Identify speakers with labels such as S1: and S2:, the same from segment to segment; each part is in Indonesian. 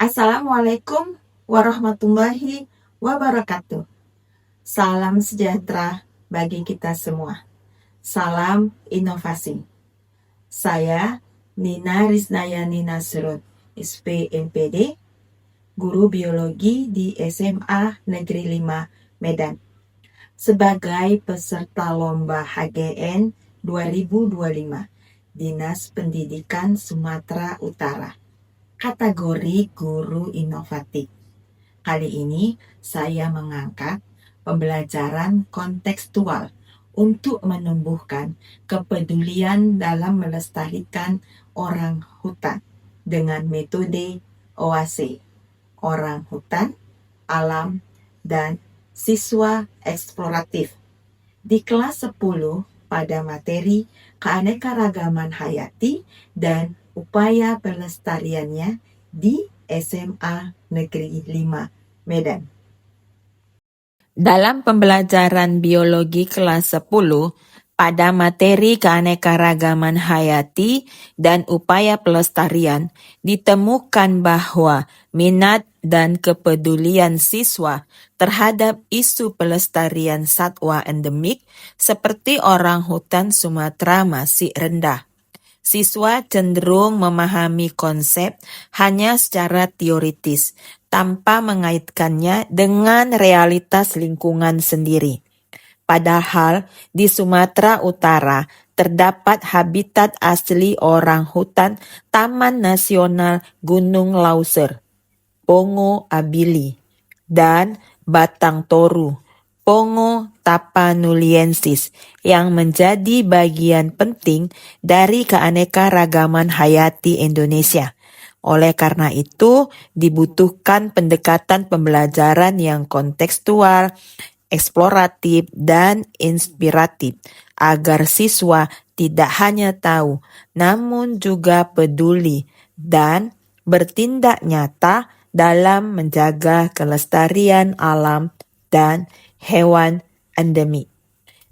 S1: Assalamualaikum warahmatullahi wabarakatuh. Salam sejahtera bagi kita semua. Salam inovasi. Saya Nina Risnayani Nasrud, SPMPD, guru biologi di SMA Negeri 5 Medan. Sebagai peserta lomba HGN 2025, Dinas Pendidikan Sumatera Utara. Kategori guru inovatif. Kali ini saya mengangkat pembelajaran kontekstual untuk menumbuhkan kepedulian dalam melestarikan orang hutan dengan metode OAC, orang hutan, alam, dan siswa eksploratif. Di kelas 10 pada materi keanekaragaman hayati dan upaya pelestariannya di SMA Negeri 5 Medan. Dalam pembelajaran biologi kelas 10 pada materi keanekaragaman hayati dan upaya pelestarian, ditemukan bahwa minat dan kepedulian siswa terhadap isu pelestarian satwa endemik seperti orang hutan Sumatera masih rendah. Siswa cenderung memahami konsep hanya secara teoritis, tanpa mengaitkannya dengan realitas lingkungan sendiri. Padahal di Sumatera Utara terdapat habitat asli orang hutan Taman Nasional Gunung Lauser, Pongo Abili, dan Batang Toru, Pongo tapanuliensis, yang menjadi bagian penting dari keanekaragaman hayati Indonesia. Oleh karena itu, dibutuhkan pendekatan pembelajaran yang kontekstual, eksploratif, dan inspiratif agar siswa tidak hanya tahu, namun juga peduli dan bertindak nyata dalam menjaga kelestarian alam dan hewan endemik.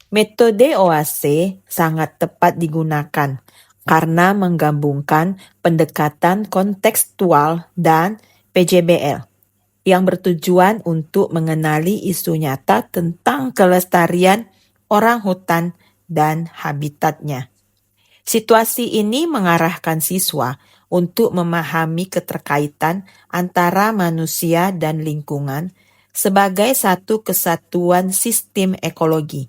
S1: Metode OAC sangat tepat digunakan karena menggabungkan pendekatan kontekstual dan PJBL yang bertujuan untuk mengenali isu nyata tentang kelestarian orang hutan dan habitatnya. Situasi ini mengarahkan siswa untuk memahami keterkaitan antara manusia dan lingkungan sebagai satu kesatuan sistem ekologi.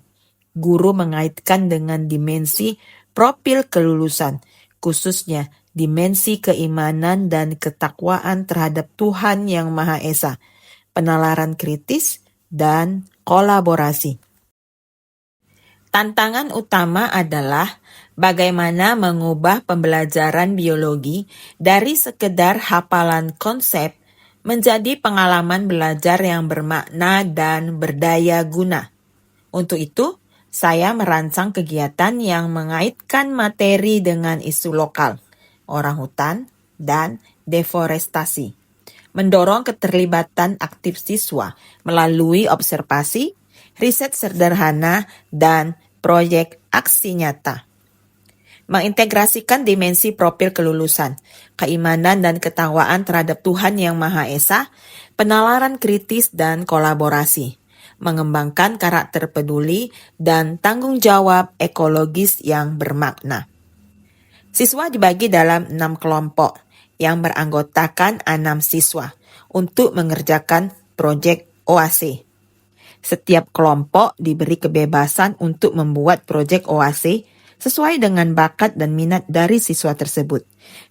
S1: Guru mengaitkan dengan dimensi profil kelulusan, khususnya dimensi keimanan dan ketakwaan terhadap Tuhan Yang Maha Esa, penalaran kritis, dan kolaborasi. Tantangan utama adalah bagaimana mengubah pembelajaran biologi dari sekedar hafalan konsep menjadi pengalaman belajar yang bermakna dan berdaya guna. Untuk itu, saya merancang kegiatan yang mengaitkan materi dengan isu lokal, orang hutan, dan deforestasi. Mendorong keterlibatan aktif siswa melalui observasi, riset sederhana, dan proyek aksi nyata. Mengintegrasikan dimensi profil kelulusan, keimanan dan ketakwaan terhadap Tuhan Yang Maha Esa, penalaran kritis dan kolaborasi. Mengembangkan karakter peduli dan tanggung jawab ekologis yang bermakna. Siswa dibagi dalam 6 kelompok yang beranggotakan 6 siswa untuk mengerjakan proyek OAC. Setiap kelompok diberi kebebasan untuk membuat proyek OAC sesuai dengan bakat dan minat dari siswa tersebut.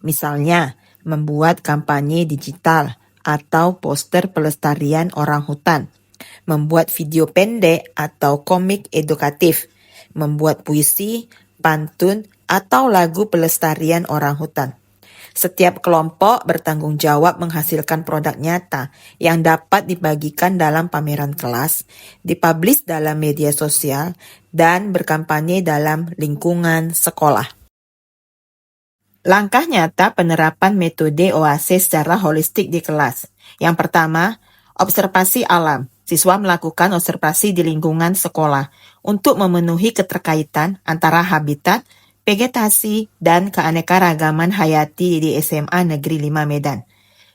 S1: Misalnya, membuat kampanye digital atau poster pelestarian orang hutan, membuat video pendek atau komik edukatif, membuat puisi, pantun, atau lagu pelestarian orang hutan. Setiap kelompok bertanggung jawab menghasilkan produk nyata yang dapat dibagikan dalam pameran kelas, dipublish dalam media sosial, dan berkampanye dalam lingkungan sekolah. Langkah nyata penerapan metode OAC secara holistik di kelas. Yang pertama, observasi alam. Siswa melakukan observasi di lingkungan sekolah untuk memenuhi keterkaitan antara habitat, vegetasi, dan keanekaragaman hayati di SMA Negeri 5 Medan.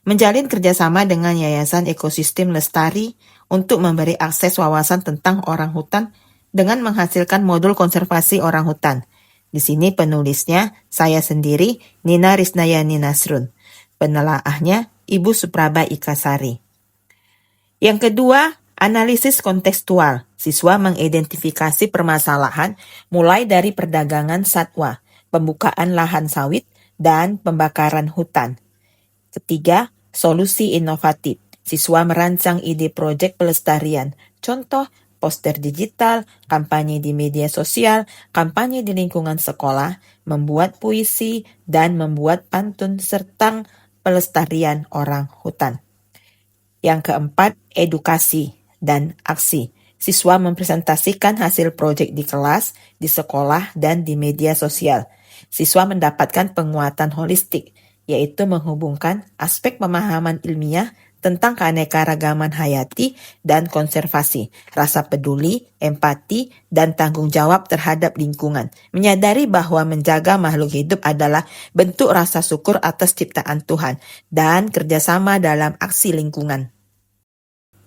S1: menjalin kerjasama dengan Yayasan Ekosistem Lestari untuk memberi akses wawasan tentang orang hutan dengan menghasilkan modul konservasi orang hutan. Di sini penulisnya saya sendiri, Nina Risnayani Nasrun. Penelaahnya Ibu Supraba Ikasari. Yang kedua, analisis kontekstual. Siswa mengidentifikasi permasalahan mulai dari perdagangan satwa, pembukaan lahan sawit, dan pembakaran hutan. Ketiga, solusi inovatif. Siswa merancang ide proyek pelestarian. Contoh, poster digital, kampanye di media sosial, kampanye di lingkungan sekolah, membuat puisi, dan membuat pantun serta pelestarian orang hutan. Yang keempat, edukasi dan aksi. Siswa mempresentasikan hasil proyek di kelas, di sekolah, dan di media sosial. Siswa mendapatkan penguatan holistik, yaitu menghubungkan aspek pemahaman ilmiah tentang keanekaragaman hayati dan konservasi, rasa peduli, empati, dan tanggung jawab terhadap lingkungan. Menyadari bahwa menjaga makhluk hidup adalah bentuk rasa syukur atas ciptaan Tuhan dan kerjasama dalam aksi lingkungan.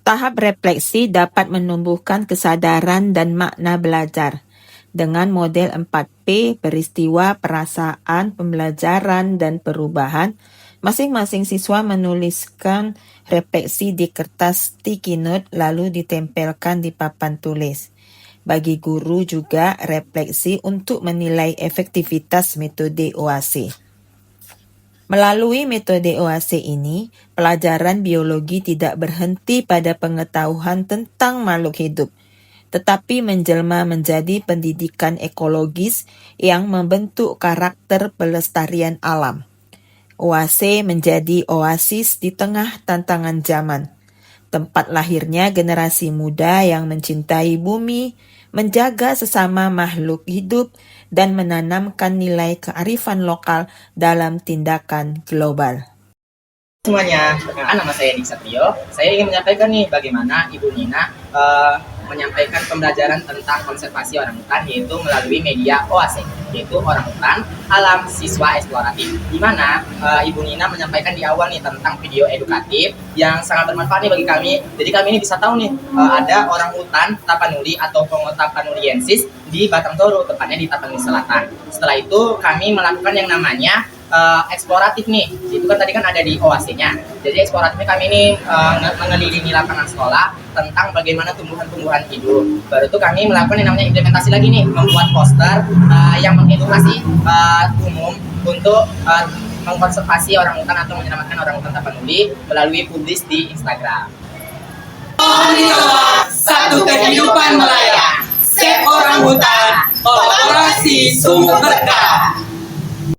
S1: Tahap refleksi dapat menumbuhkan kesadaran dan makna belajar. Dengan model 4P, peristiwa, perasaan, pembelajaran, dan perubahan, masing-masing siswa menuliskan refleksi di kertas sticky note lalu ditempelkan di papan tulis. Bagi guru juga refleksi untuk menilai efektivitas metode OAC. Melalui metode OAC ini, pelajaran biologi tidak berhenti pada pengetahuan tentang makhluk hidup, tetapi menjelma menjadi pendidikan ekologis yang membentuk karakter pelestarian alam. OAC menjadi oasis di tengah tantangan zaman, tempat lahirnya generasi muda yang mencintai bumi, menjaga sesama makhluk hidup, dan menanamkan nilai kearifan lokal dalam tindakan global.
S2: Semuanya, perkenalkan nama saya Dik Satrio. Saya ingin menyampaikan nih bagaimana Ibu Nina menyampaikan pembelajaran tentang konservasi orang hutan yaitu melalui media OAC, yaitu Orang Hutan Alam Siswa Eksploratif, di mana Ibu Nina menyampaikan di awal nih tentang video edukatif yang sangat bermanfaat nih bagi kami. Jadi kami ini bisa tahu nih ada orang hutan Tapanuli atau Pongo tapanuliensis di Batang Toru, tepatnya di Tapanuli Selatan. Setelah itu kami melakukan yang namanya eksploratif nih, itu kan tadi kan ada di OAC-nya. Jadi eksploratifnya kami ini mengelilingi lapangan sekolah tentang bagaimana tumbuhan-tumbuhan hidup. Baru itu kami melakukan yang namanya implementasi lagi nih, membuat poster yang mengedukasi umum untuk mengkonservasi orang hutan atau menyelamatkan orang hutan Tapanuli melalui publis di Instagram.
S3: Satu kehidupan melayang, Save Orang Hutan, kolaborasi sumber berkah.